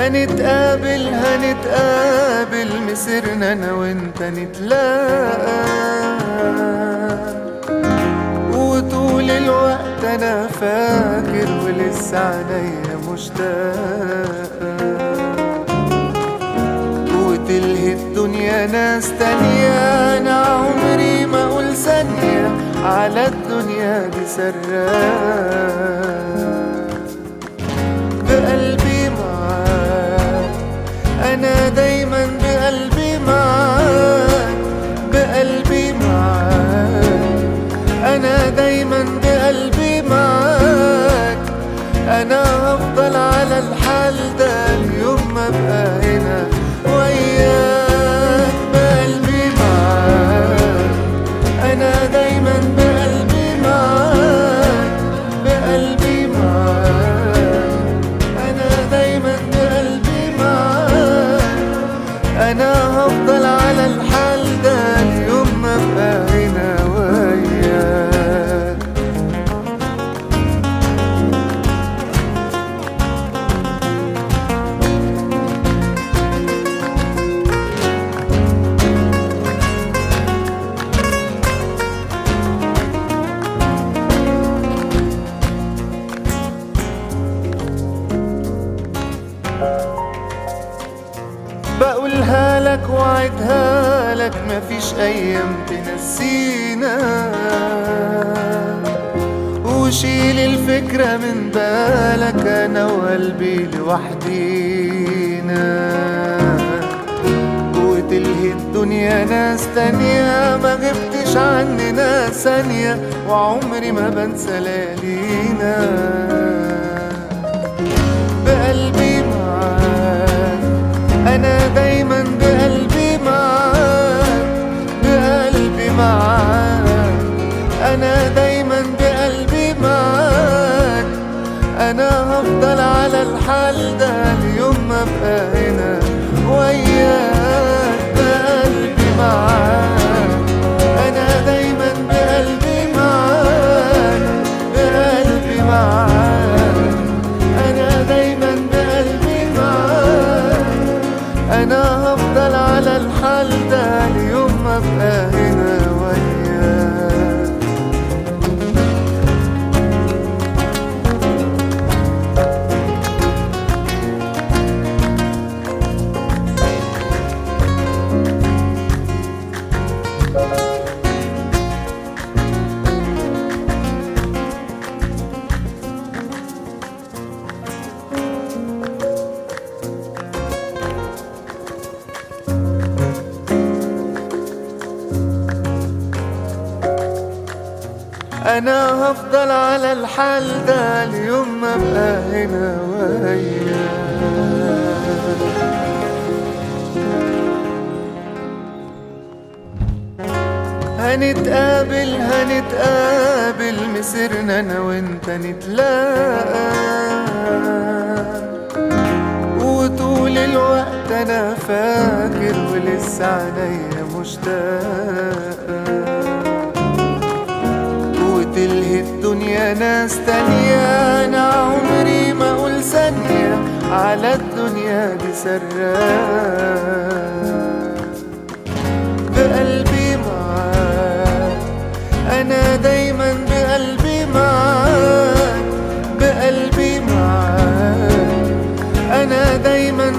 هنتقابل مسيرنا انا وانت نتلاقى، وطول الوقت انا فاكر ولسه عينيا مشتاقة، وتلهي الدنيا ناس تانية. انا عمري ما اقول ثانية على الدنيا دي سراق، بقلبي معاك أنا دايما، بقلبي معاك، بقلبي معاك أنا دايما، بقلبي معاك. أنا هفضل على الحال ده اليوم ما أبقى هنا وياك، بقلبي معاك أنا دايما، بقلبي معاك، بقلبي معاك أنا دايما، بقلبي معاك. أنا هفضل على الحال ده اليوم ما أبقى هنا وياك. بقولها لك وعدها لك، مفيش ايام تنسينا، وشيل الفكرة من بالك انا وقلبي لوحدينا، وتلهي الدنيا ناس تانية. ما غبتش عننا ثانية وعمري ما بنسى ليالينا، بقلبي معاك أنا دايما، بقلبي معاك، بقلبي معاك أنا دايما، بقلبي معاك. أنا هفضل على الحال ده اليوم ما أبقى هنا وياك، بقلبي معاك أنا دايما، بقلبي معاك، بقلبي معاك أنا دايما، بقلبي معاك. أنا هفضل على الحال ده اليوم ما أبقى هنا وياك. أنا هفضل على الحال ده اليوم ما أبقى هنا وياك. هنتقابل مسيرنا أنا وأنت نتلاقى، وطول الوقت أنا فاكر ولسه عينيا مشتاقة، تلهي الدنيا ناس تانية. أنا عمري ما أقول ثانية على الدنيا دي سراق، بقلبي معاك أنا دايما، بقلبي معاك، بقلبي معاك أنا دايما.